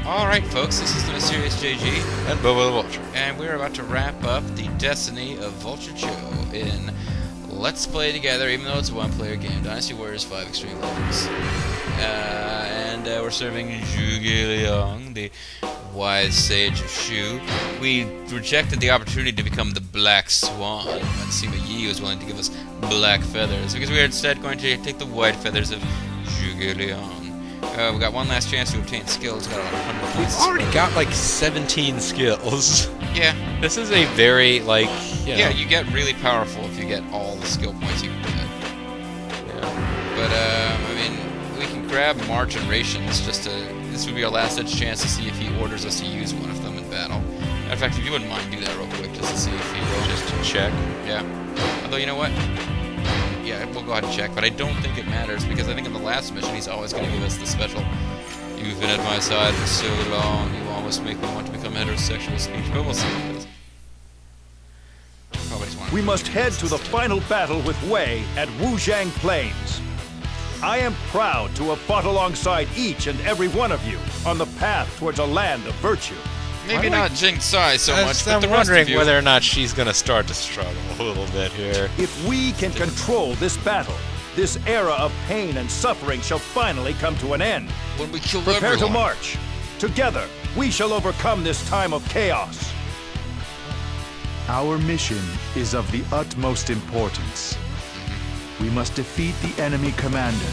Alright folks, this is the Mysterious JG, And Bobo the Vulture. and we're about to wrap up the Destiny of Vulture in Let's Play Together, even though it's a one-player game, Dynasty Warriors 5 Xtreme Legends. We're serving Zhuge Liang, the wise sage of Shu. We rejected the opportunity to become the Black Swan, and see what Yi was willing to give us black feathers, because we are instead going to take the white feathers of Zhuge Liang. We got one last chance to obtain skills. Got about 100 points. We've already got like 17 skills. Yeah. This is a very, like, Yeah, you get really powerful if you get all the skill points you can get. Yeah. But, I mean, we can grab March and Rations just to... This would be our last-ditch chance to see if he orders us to use one of them in battle. Matter of fact, if you wouldn't mind, do that real quick just to see if he will. Just to check. Yeah. Although, you know what? Yeah, we'll go ahead and check, but I don't think it matters, because I think in the last mission he's always going to give us the special, "You've been at my side for so long, you almost make me want to become heterosexual" speech, but we'll see what it is. Probably just want We must head to the final battle with Wei at Wujiang Plains. I am proud to have fought alongside each and every one of you on the path towards a land of virtue. Maybe not Jing Tsai so much, but I'm the rest wondering of you... whether or not she's going to start to struggle a little bit here. If we can control this battle, this era of pain and suffering shall finally come to an end. When we kill Prepare everyone. to march. Together, we shall overcome this time of chaos. Our mission is of the utmost importance. We must defeat the enemy commander.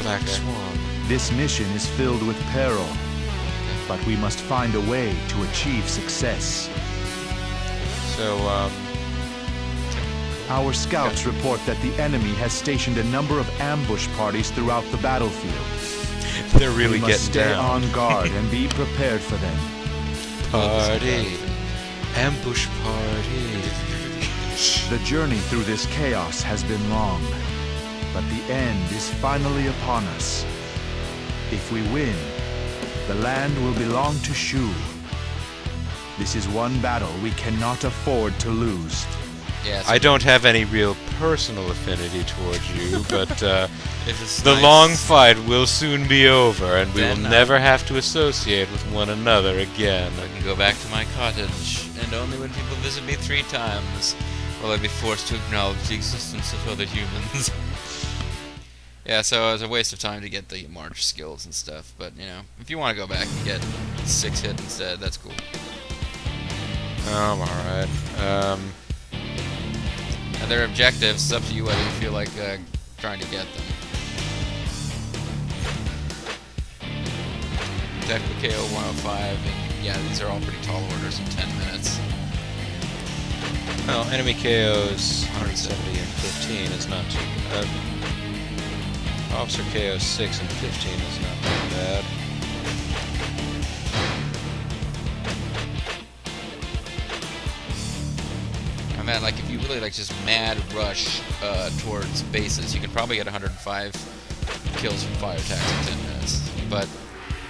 Black Swan. This mission is filled with peril, but we must find a way to achieve success. So, Our scouts report that the enemy has stationed a number of ambush parties throughout the battlefield. they're really We must getting stay down. on guard and be prepared for them. Party. Ambush party. The journey through this chaos has been long, but the end is finally upon us. If we win, the land will belong to Shu. This is one battle we cannot afford to lose. Yeah, so I don't have any real personal affinity towards you, but if it's the nice, long fight will soon be over, and we will Then, never have to associate with one another again. I can go back to my cottage, and only when people visit me 3 times will I be forced to acknowledge the existence of other humans. Yeah, so it was a waste of time to get the March skills and stuff, but, you know, if you want to go back and get 6 hit instead, that's cool. I'm alright. And their objectives, it's up to you whether you feel like trying to get them. Technical KO 105, and yeah, these are all pretty tall orders in 10 minutes. Well, enemy KOs 170 and 15 is not too bad. Officer KO 6 and 15 is not too bad. I mean, like, if you really, like, just mad rush towards bases, you can probably get 105 kills from fire attacks in 10 minutes. But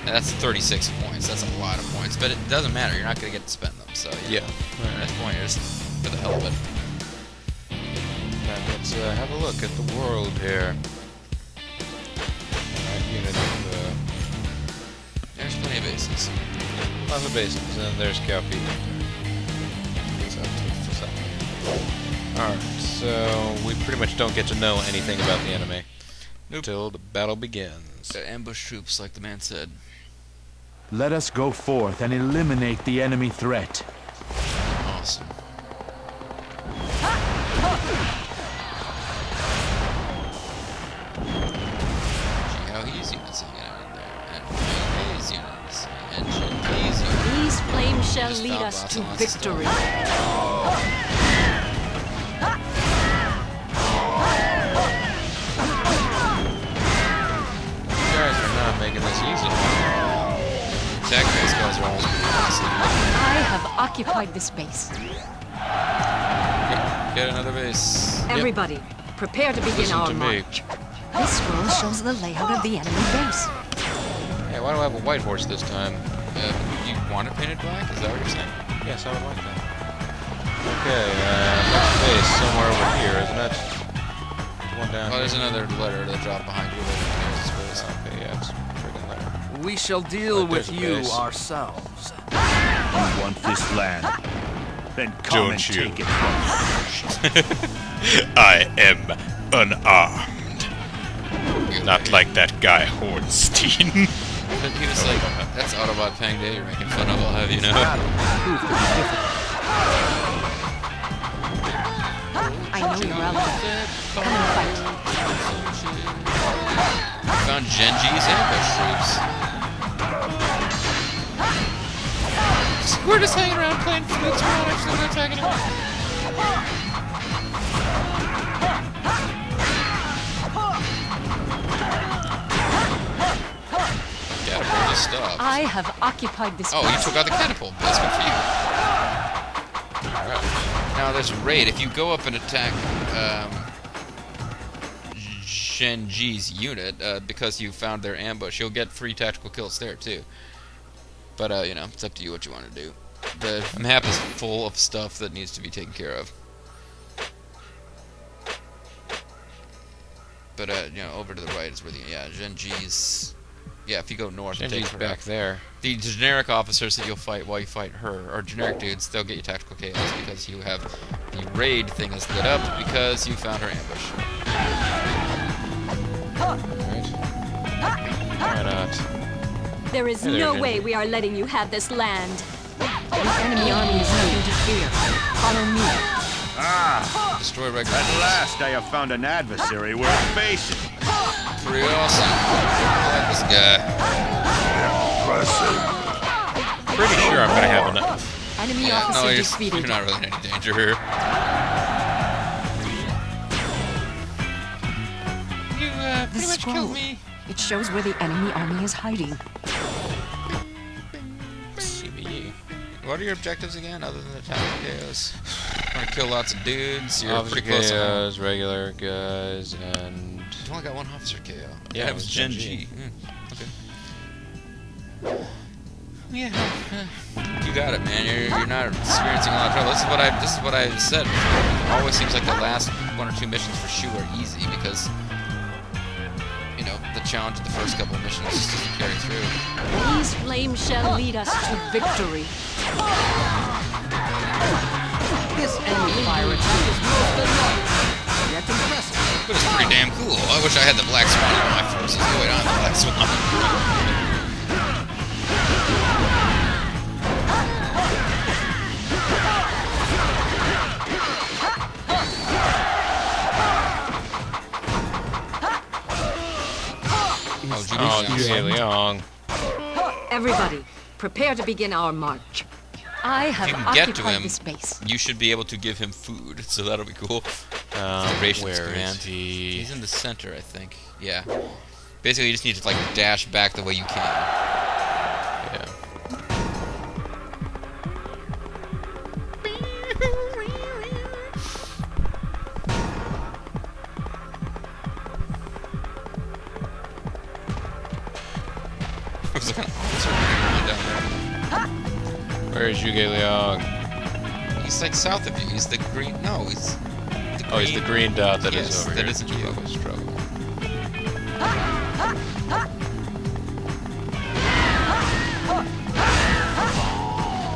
that's 36 points. That's a lot of points. But it doesn't matter. You're not going to get to spend them. So, Yeah. At this point, you're just for the hell of it. Now, let's have a look at the world here. Alright, unit of There's plenty of bases. lots of bases, and there's Cow People. Alright, so we pretty much don't get to know anything about the enemy until the battle begins. Ambush troops, like the man said. Let us go forth and eliminate the enemy threat. Awesome. Gee, how he's units hanging out in there. And his units. And his units. These flames shall Just lead stop us to blasting lots of stuff. victory. You guys are not making this easy. Attack-based guys are almost pretty easy. I have occupied this base. Get another base. Everybody, prepare to begin Listen our to me. march. This scroll shows the layout of the enemy base. Hey, why do I have a white horse this time? You want it painted black? Is that what you're saying? Yes, I would like that. Okay, next base somewhere over here, isn't it? There's one down Oh, there's here. another letter that dropped behind you. Later, I suppose. Okay, yeah, it's freaking there. We shall deal Look, with there's a you base. ourselves. You want this land? Then come Don't and you. take it from me. I am unarmed. Not like that guy Hornstein. But he was like, that's Autobot Pang Day you're making fun of, I'll have you know. I know you're out there. Come and fight. We found Genji's ambush troops. We're just hanging around playing flutes, we're not actually gonna attack anyone. Catapult just stopped. I have occupied this Oh, you place. took out the catapult. That's good for you. Alright. Now there's a raid. If you go up and attack Shenji's unit, because you found their ambush, you'll get free tactical kills there too. But you know, it's up to you what you want to do. The map is full of stuff that needs to be taken care of. But you know, over to the right is where the Shenji's. Yeah, if you go north, and take Genji's her back out. there. The generic officers that you'll fight while you fight her, or generic dudes, they'll get you tactical chaos because you have the raid thing is lit up because you found her ambush. Alright. Why not? There is Hey there, no Genji. way we are letting you have this land. The enemy army is nothing to fear. Follow me. Ah, Destroy regular. at last I have found an adversary worth facing. Pretty awesome. I like this guy. Pretty sure I'm gonna have enough. Enemy Yeah, officer no, defeated. you're not really in any danger here. You The pretty much scroll. killed me. It shows where the enemy army is hiding. CBE. What are your objectives again, other than the tactical chaos? Want to kill lots of dudes. You're Officer pretty close. KOs, regular guys, and You only got one officer KO. Yeah, it was Genji. Okay. Yeah. You got it, man. You're not experiencing a lot of trouble. This is what I said before. It always seems like the last one or two missions for Shu are easy because you know the challenge of the first couple of missions just doesn't carry through. These flames shall lead us to victory. This enemy fire attack is worse than none. Yet impressive. But it's pretty damn cool. I wish I had the Black Swan in my forces. Oh wait, I'm the Black Swan. oh, Yue Liang. Everybody, prepare to begin our march. I have you can get to occupied him, this base. you should be able to give him food, so that'll be cool. The rations Where command. is he? He's in the center, I think. Yeah. Basically, you just need to like dash back the way you can. Yeah. There's like an officer down Where is Yue Liang? there. He's like south of you. He's the green. No, he's. The Oh, he's the green dot that is Yes, over that here. isn't you. Trouble, trouble.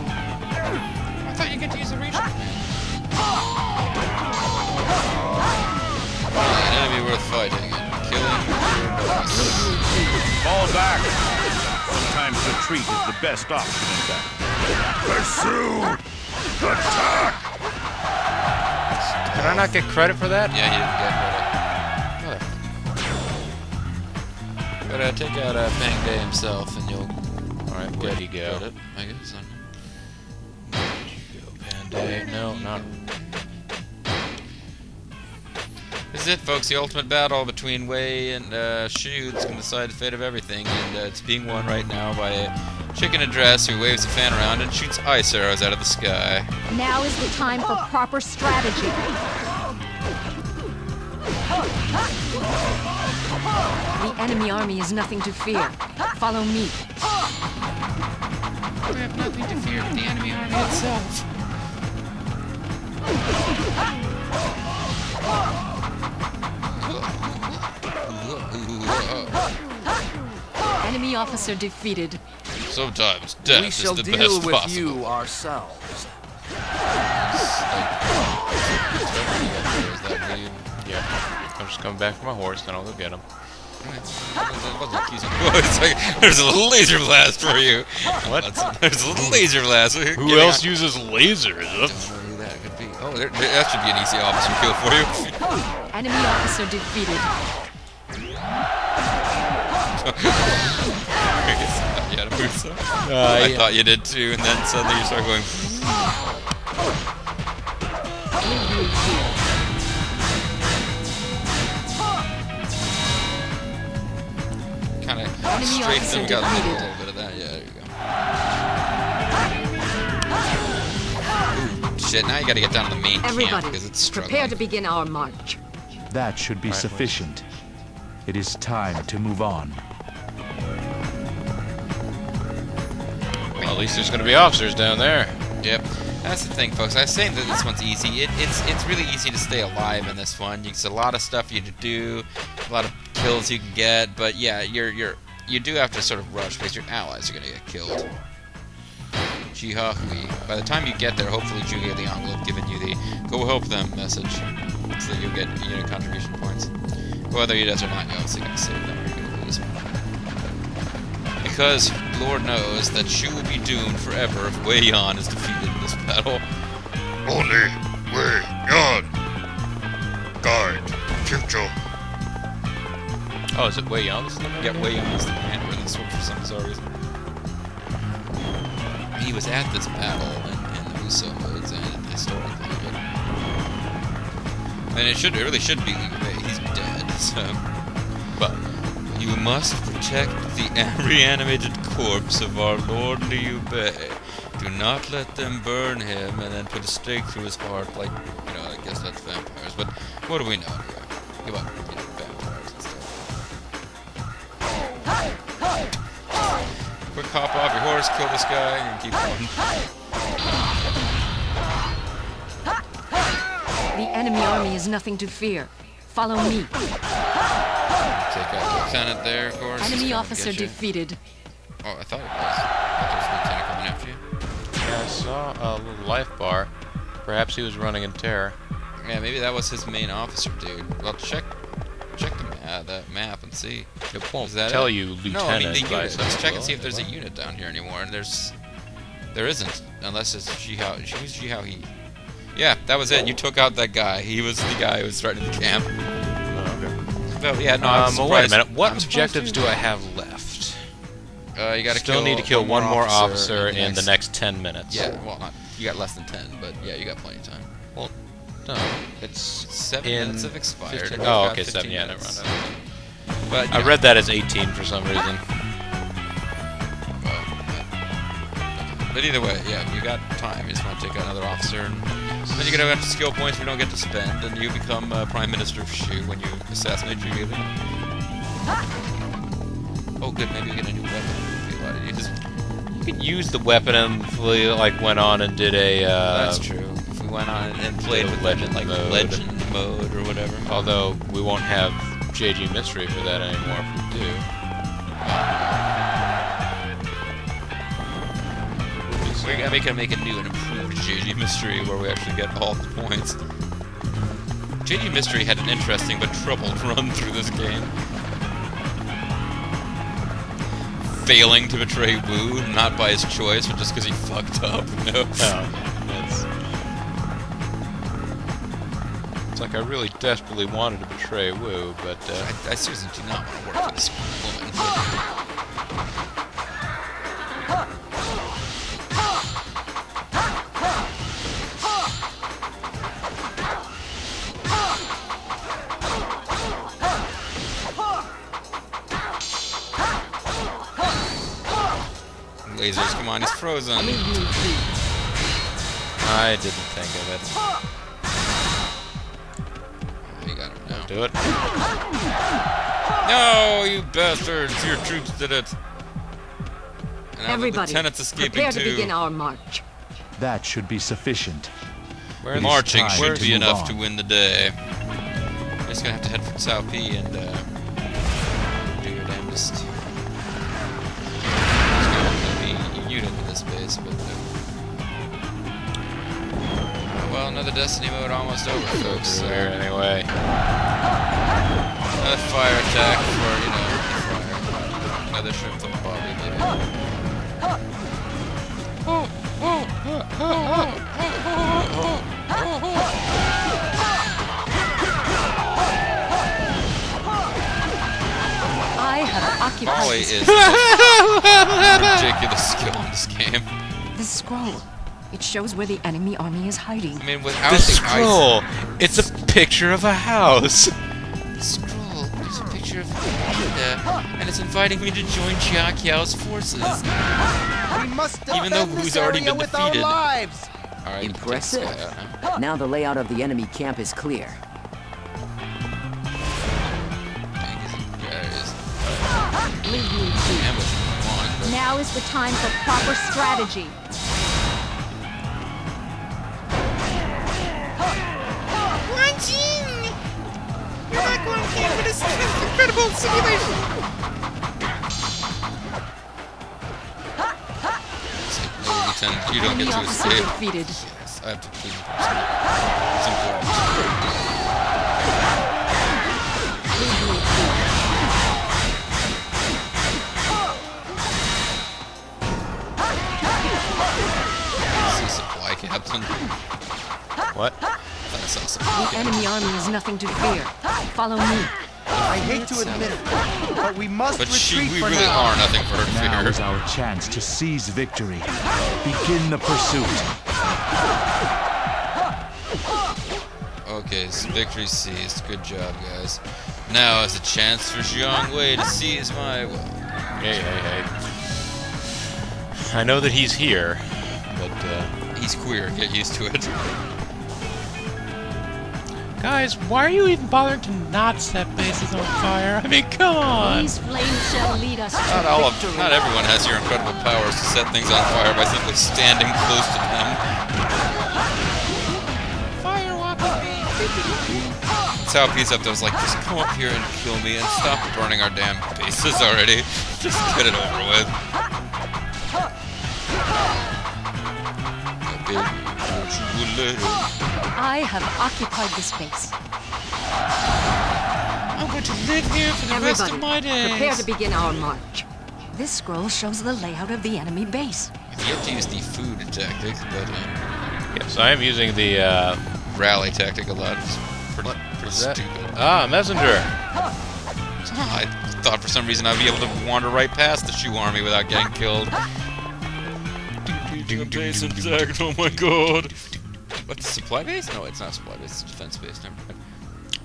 I thought you get to use the ration command. An enemy worth fighting and killing your boss. Fall back. Sometimes retreat is the best option in that. Pursue! Attack! Did I not get credit for that? Yeah, you didn't get credit. But take out Bang Day himself, and you'll Alright, where'd he go? get it, I guess. I don't know. Where'd you go, Panday? No, not. This is it, folks. The ultimate battle between Wei and Shu that's going to decide the fate of everything, and it's being won right now by a chick in a dress who waves a fan around and shoots ice arrows out of the sky. Now is the time for proper strategy. The enemy army is nothing to fear. Follow me. We have nothing to fear but the enemy army itself. Enemy officer defeated. Sometimes death We is shall the deal best with possible. you ourselves. Yeah. I'm just coming back from my horse, then I'll go get him. It's like, there's a little laser blast for you. What? There's a little laser blast. Who else uses lasers? I don't know who that could be. Oh, that should be an easy officer kill for you. Enemy officer defeated. You had a move, so. I Yeah. thought you did too, and then suddenly you start going. Kind of straight officer them, got a defeated. little bit of that. Yeah, there you go. Ooh, shit, now you gotta get down to the main camp Everybody, because it's struggling. prepare to begin our march. That should be sufficient. It is time to move on. Well, at least there's going to be officers down there. Yep. That's the thing, folks. I was saying that this one's easy. It's really easy to stay alive in this one. There's a lot of stuff you to do, a lot of kills you can get, but yeah, you do have to sort of rush because your allies are gonna get killed. Jiha Hui. By the time you get there, hopefully Zhuge Liang will have given you the "Go help them" message, so that you'll get unit contribution points. Whether he does or not, you're obviously gonna save them or you're gonna lose. Because Lord knows that Shu will be doomed forever if Wei Yan is defeated in this battle. Only Wei Yan. Guide. Future. Oh, is it Wei Yan? Yeah, Wei Yan is the commander in this one for some bizarre reason. He was at this battle in the Uso modes and historically, and it really should be Liu Bei. He's dead, so. But you must protect the reanimated corpse of our Lord Liu Bei. Do not let them burn him and then put a stake through his heart like, I guess that's vampires. But what do we know anyway? About, vampires and stuff. Quick hop off your horse, kill this guy, and keep going. The enemy army is nothing to fear. Follow me. Take out the lieutenant there, of course. He's Enemy gonna officer get you. defeated. Oh, I thought it was. I thought there was a lieutenant coming after you. Yeah, I saw a little life bar. Perhaps he was running in terror. Yeah, maybe that was his main officer, dude. Well, check the map and see. It won't Is that tell it? you lieutenant. No, I mean the by unit. Let's check and see if well, there's a unit down here anymore. And there isn't, unless it's Jihao. Who's Jihao He? Yeah, that was it. You took out that guy. He was the guy who was starting the camp. Oh, okay. Well, yeah, no, I'm well, wait a surprised. minute. What I'm surprised objectives too. do I have left? You gotta Still need to kill one more officer in in the next 10 minutes. Yeah, well, you got less than 10, but yeah, you got plenty of time. Well, no. It's 7 in minutes have expired. 15 and we've Oh, got okay, 15 7. Yeah, never minutes. mind. But, I yeah. read that as 18 for some reason. But either way, yeah, you got time. You just want to take out another officer, and then you're gonna have skill points we don't get to spend, and you become Prime Minister of Shu when you assassinate Zhuge Liang. Oh, good. Maybe you get a new weapon. You just You could use the weapon and if we went on and did a. that's true. If we went on and played with legend legend mode or whatever. Although we won't have JG Mystery for that anymore if we do. We can make a new and improved JG Mystery where we actually get all the points. JG Mystery had an interesting but troubled run through this game. Failing to betray Wu, not by his choice, but just because he fucked up. It's like I really desperately wanted to betray Wu, but I seriously do not want to work with this woman. Lasers, come on, he's frozen. I didn't think of it. You got him now. Do it. No, you bastards! Your troops did it. And now the Everybody, lieutenant's escaping prepare to too. begin our march. That should be sufficient. Where are Marching time should to be move enough on. to win the day. You're just gonna have to head for Cao Pi and do your damnedest. Destiny mode almost over, folks. Over there anyway. Another fire attack for, you know, fire. Another shrimp from Bobby, maybe. I have occupied Ollie this is ridiculous skill in this game. This scroll. It shows where the enemy army is hiding. I mean, without The the scroll! It's a picture of a house! The scroll is a picture of Yoda, and it's inviting me to join Jia Qiao's forces. We must Even though defend Wu's this already area been with our defeated. lives. Alright, Impressive. take this guy out, huh? Now the layout of the enemy camp is clear. Dang, there it is. Leave me be. Ambush one, but Now is the time for proper strategy. you're not going to for this incredible simulation. You don't get Enemy to officer escape. defeated. Yes, I have to please. It's important. See supply captain. What? I thought I saw supply The enemy army is nothing to fear. Follow me. I hate to admit it, but we must But retreat we for really now. are nothing for her to Now fear. is our chance to seize victory. Begin the pursuit. Okay, so victory seized. Good job, guys. Now is a chance for Zhang Wei to seize my... Hey. I know that he's here, but, He's queer. Get used to it. guys, why are you even bothering to not set bases on fire? I mean, come on! These flames shall lead us to victory. Not everyone has your incredible powers to set things on fire by simply standing close to them. Fire walk with me. That's how Peace Up was like, just come up here and kill me and stop burning our damn bases already. Just get it over with. I have occupied this base. I'm going to live here for the rest of my days. Prepare to begin our march. This scroll shows the layout of the enemy base. I've yet to use the food tactic, but Yes, I am using the, rally tactic a lot. It's pretty is that? stupid. Ah, messenger! I thought for some reason I'd be able to wander right past the Shu army without getting killed. Base attack, oh my god. What's supply base? No, it's not supply base, it's defense base. Never mind.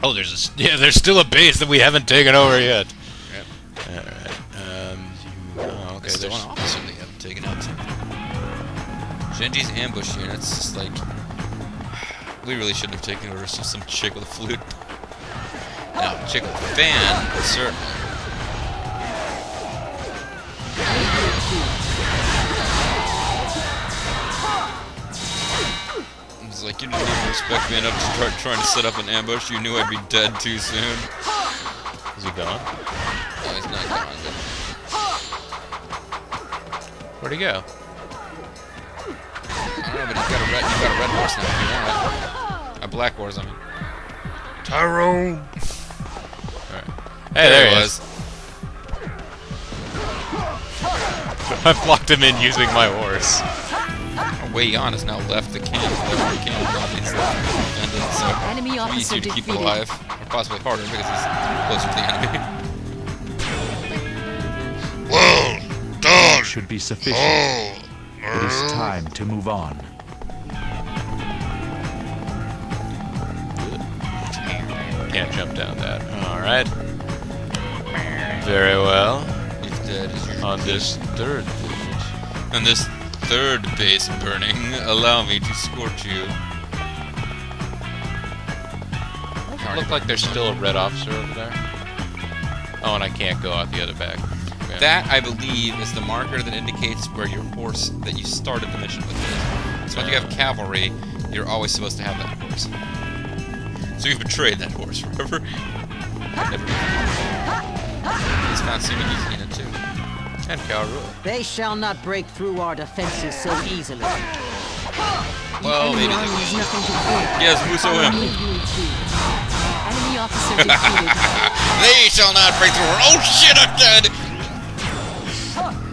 Oh, there's still a base that we haven't taken over yet. Yep. Alright, okay, There's still an officer they haven't taken out. Genji's ambush units, just like... We really shouldn't have taken over some chick with a flute. Now, chick with a fan, certainly. It's like, you didn't even respect me enough to start trying to set up an ambush. You knew I'd be dead too soon. Is he gone? No, he's not gone, but... Where'd he go? I don't know, but you've got a red horse now if you want it. A black horse, I mean. Tyrone! Alright. Hey, there he is. I blocked him in using my horse. Wei Yan has now left the camp. Left the camp. Now he's defended, so Enemy it's officer easier to keep defeated. alive. Or possibly harder because he's closer to the enemy. Well done! Should be sufficient. Oh, It is time to move on. Can't jump down that. Alright. Very well. He's dead as usual. On this third visit. On this third base burning, allow me to scorch you. Look like there's still a red officer over there. Oh, and I can't go out the other back. Yeah. That, I believe, is the marker that indicates where your horse that you started the mission with is. So when you have cavalry, you're always supposed to have that horse. So you've betrayed that horse, remember? He's found Sumigi's unit too. And Kaoru. They shall not break through our defenses so easily. Well, Enemy maybe army they is will. nothing to fear. Yes, Muso Follow him. me. Enemy officer defeated. They shall not break through her. Oh shit, I'm dead!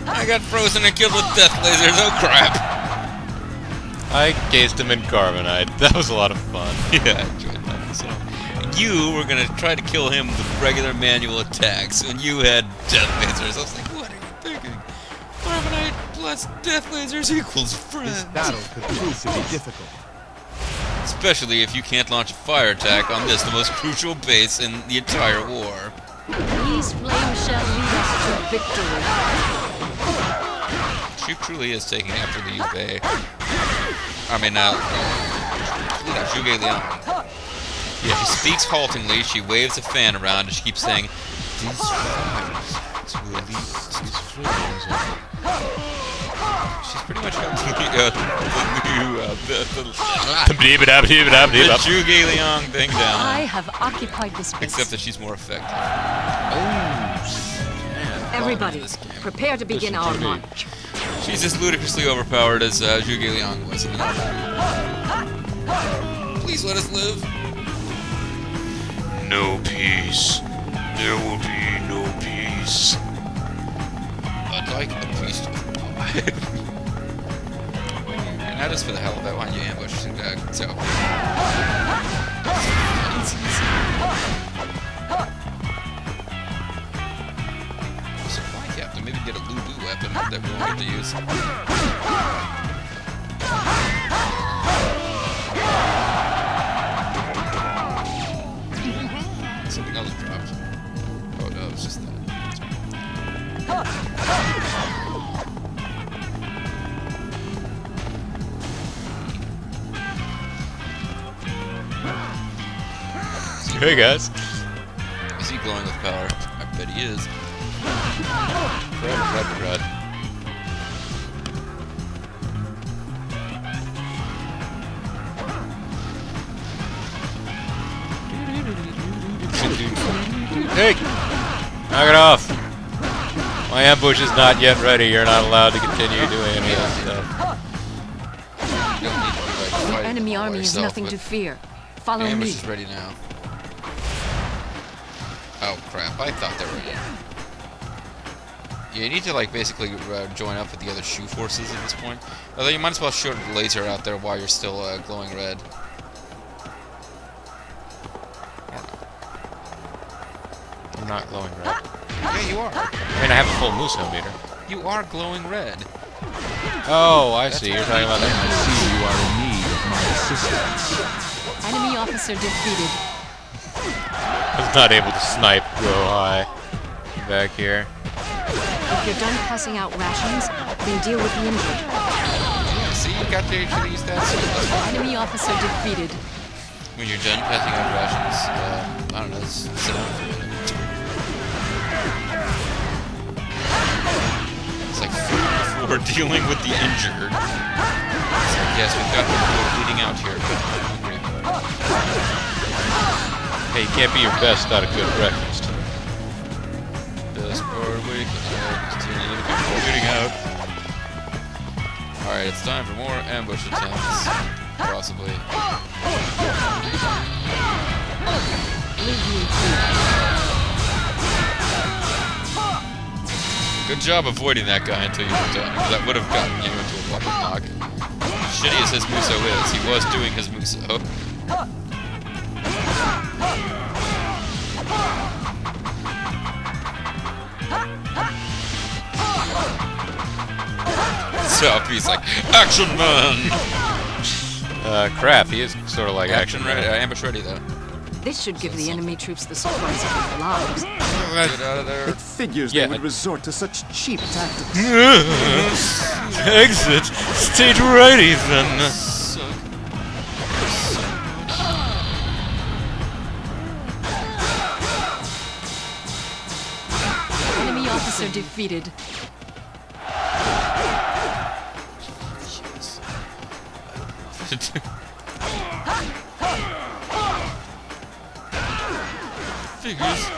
I got frozen and killed with death lasers. Oh crap! I cased him in carbonite. That was a lot of fun. Yeah, I enjoyed that. So, you were gonna try to kill him with regular manual attacks, and you had death lasers. I was like, what are you thinking? Carbonite plus death lasers equals friends. This battle could prove to be difficult. Especially if you can't launch a fire attack on this, the most crucial base in the entire war. These flames shall lead us to victory. She truly is taking after the Yuve. I mean, Zhuge Liang. Yeah, she speaks haltingly, she waves a fan around, and she keeps saying, "These fires will lead us to freedom." She's pretty much got the Zhuge Liang thing I down. have occupied this space. Except that she's more effective. Everybody, prepare to begin our march. She's as ludicrously overpowered as Zhuge Liang was. Please let us live. No peace. There will be no peace. I'd like a piece of pie. And not just for the hell of it, why don't you ambush so. Supply captain, maybe get a Lubu weapon that we won't get to use. Something else dropped. Oh no, it's just that. Hey guys. Is he glowing with power? I bet he is. Red. Hey! Knock it off! My ambush is not yet ready. You're not allowed to continue doing any of that stuff. You don't need to be, like, The fighting enemy all army is yourself, nothing but to fear. Follow ambush me. is ready now. Oh crap, I thought they were in. Yeah, you need to like basically join up with the other shoe forces at this point. Although you might as well shoot a laser out there while you're still glowing red. I'm not glowing red. Yeah, you are. I mean, I have a full Muso meter. You are glowing red. Oh, I see. You're talking about I that. see you are in need of my assistance. Enemy officer defeated. I was not able to snipe real high back here. If you're done passing out rations, then deal with the injured. Yeah, see, you got to actually use that. So Enemy officer defeated. when you're done passing out rations, I don't know, just sit down for a minute. It's like food before dealing with the injured. It's like, yes, we've got people who are bleeding out here, but I'm hungry. Hey, you can't be your best without a good breakfast. Best part of waking up is dealing with people bleeding out. Alright, it's time for more ambush attempts. Possibly. Good job avoiding that guy until you were done, because that would have gotten you into a weapon lock. Shitty as his Muso is, he was doing his Muso. So he's like, action man! Crap, he is sort of like Action ready, ambush ready though. This should give the enemy troops the surprise of their lives. Get out of there. It figures Yeah. they would resort to such cheap tactics. Exit! State ready then! Suck. Enemy officer defeated. Figures.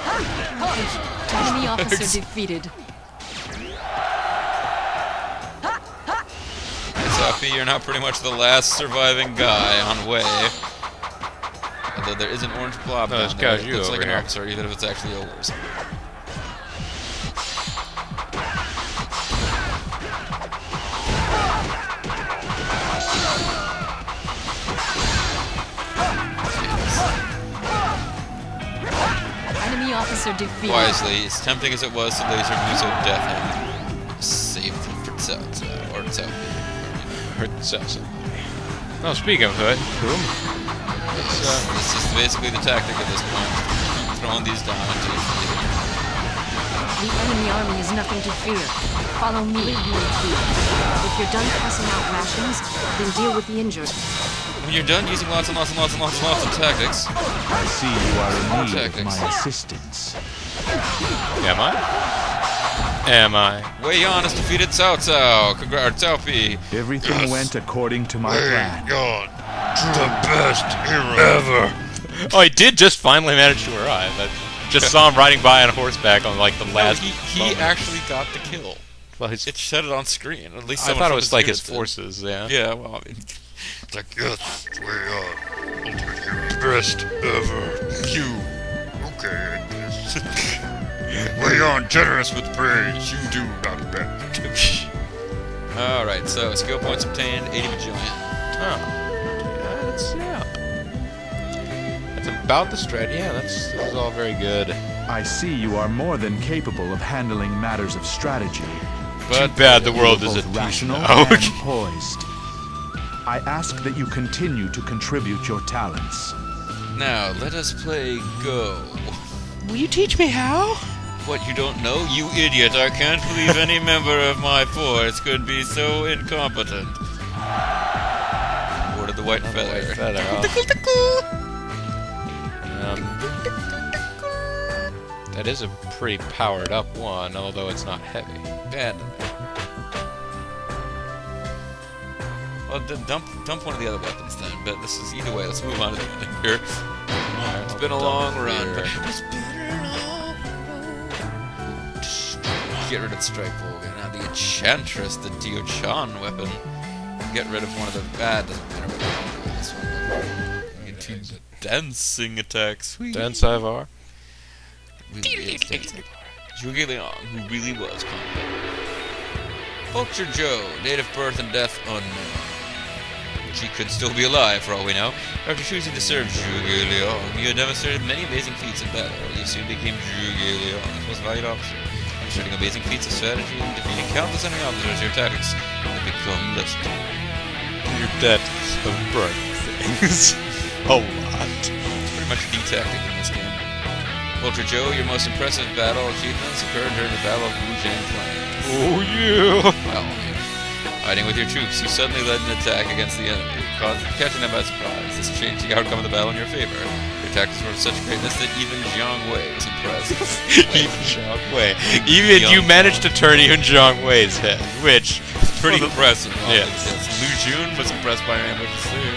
Enemy officer defeated. It's up. Choppy, you're now pretty much the last surviving guy on way. Although there is an orange blob No, down there's there. It Kaiju looks like over an here. officer, even if it's actually yours. Enemy officer defeated. Wisely, as tempting as it was to laser Muso death him, saved him for Tselta, or Tselta. Hurt Celsa. No, speaking of Hood, boom. This is basically the tactic at this point. Throwing these down until it's defeated. The enemy army is nothing to fear. Follow me. If you're done passing out rations, then deal with the injured. When you're done using lots and lots and lots and lots and lots of tactics, I see you are in need of Tactics. my assistance. Am I? Am I? Wei Yan has defeated Cao Cao. Congrats, Cao Pi. Everything went according to my plan. God, the best hero ever. Oh, I did just finally manage to arrive. I just saw him riding by on horseback on like the last. He moment. actually got the kill. Well, his, It said it on screen. At least I someone thought it from was like his units did. forces. Yeah. Yeah, well, I mean, It's like, yes, we are ultimate hero. Best ever. You. Okay, I guess. We are generous with praise. You do not bet. alright, so skill points obtained, 80 bajillion. Oh. Yeah. That's about the strat. Yeah, this is all very good. I see you are more than capable of handling matters of strategy. Too bad the world is Both a rational now. and poised. I ask that you continue to contribute your talents. Now, let us play Go. Will you teach me how? What, you don't know? You idiot, I can't believe any member of my force could be so incompetent. What of the white feather? That is a pretty powered up one, although it's not heavy. Bad. Well, dump one of the other weapons then, but this is either way, let's move on to the ending here. It's been a long run, but it's been a long road. Get rid of the strike bow. Now the Enchantress, the Dio-chan weapon. Get rid of one of the bad, doesn't matter what we do with this one. Get two dancing attacks. Dan Saivar. Zhuge Liang, who really was competent. Vulture Joe, date of birth and death unknown. She could still be alive for all we know. After choosing to serve Zhuge Liang, you had demonstrated many amazing feats in battle. You soon became Zhuge Liang's most valued officer. Demonstrating amazing feats of strategy and defeating countless enemy officers, your tactics have become legendary. Your debts of burning things. A lot. It's pretty much the tactic in this game. Vulture Joe, your most impressive battle achievements occurred during the Battle of Wujang Plains. Oh, yeah. Well, fighting with your troops, you suddenly led an attack against the enemy, catching them by surprise. This changed the outcome of the battle in your favor. Your tactics were of such greatness that even Jiang Wei was impressed. Even Zhang Wei. Even you managed to turn even Zhang Wei's head, which Pretty impressive. Yes. Lu Jun was impressed by your ambush too.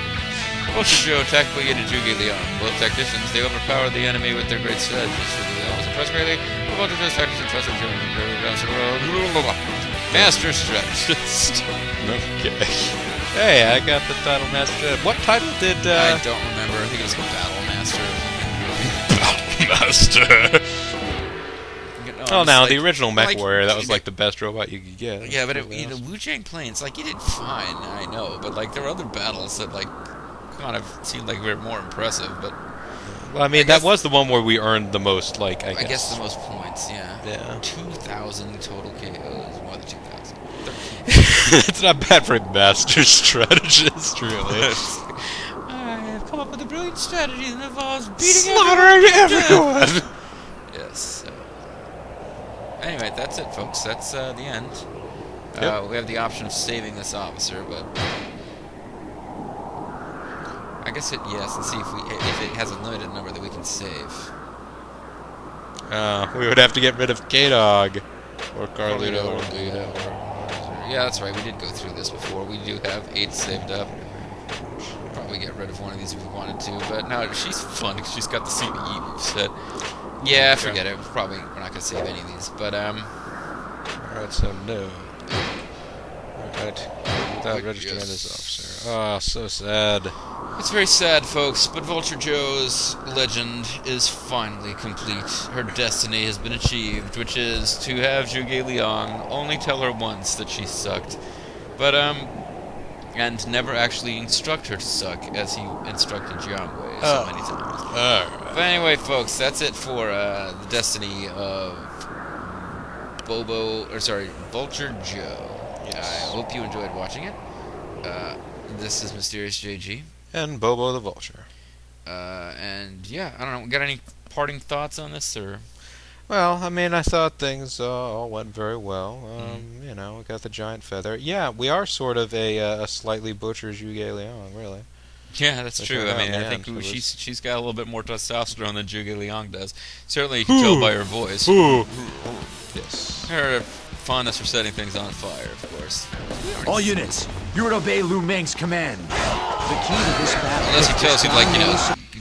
Vulture Joe tactically aided Zhuge Liang. Both tacticians, they overpowered the enemy with their great strategies. Zhuge Liang was impressed greatly. Vulture Joe's tactics and trusted Zhuge Liang. Master strategist. Okay. Hey, I got the title master. What title did? I don't remember. I think it was Battle Master. Master. Oh, it's now like- the original Mech like, Warrior, that was like the best robot you could get. Yeah, but the Wujang Plains, like, you did fine, I know, but like there were other battles that like kind of seemed like they were more impressive, but Well, I mean, I guess- that was the one where we earned the most, like, I I guess. guess the most points, yeah. Yeah. 2,000 total KOs, more than 2,000. It's not bad for a master strategist, really. I have come up with a brilliant strategy that involves beating Slaughtering everyone! Yes. Anyway, that's it, folks. That's the end. Yep. We have the option of saving this officer, but I guess hit yes and see if it has a limited number that we can save. We would have to get rid of K-Dog. Or Carlito. Or Lito. Yeah, that's right. We did go through this before. We do have 8 saved up. Probably get rid of one of these if we wanted to, but no, she's fun because she's got the CBE moveset. Yeah, forget it. We're not gonna save any of these, but Alright, so no. Alright. without registering this officer. Ah, so sad. It's very sad, folks, but Vulture Joe's legend is finally complete. Her destiny has been achieved, which is to have Zhuge Liang only tell her once that she sucked. But, and never actually instruct her to suck, as he instructed Jiangwei so many times. Alright. But anyway, folks, that's it for the destiny of Vulture Joe. Yes. I hope you enjoyed watching it. This is Mysterious JG. And Bobo the Vulture. And yeah, I don't know. Got any parting thoughts on this, or? Well, I mean, I thought things all went very well. You know, we got the giant feather. Yeah, we are sort of a slightly butcher Zhuge Liang, really. Yeah, that's Which true. I I mean, know, I man, think it was- she's got a little bit more testosterone than Zhuge Liang does. Certainly, you can tell by her voice. Yes. Her fondness for setting things on fire, of course. All units, you are to obey Lu Meng's command. The key to this battle. Unless he tells you, like, you know,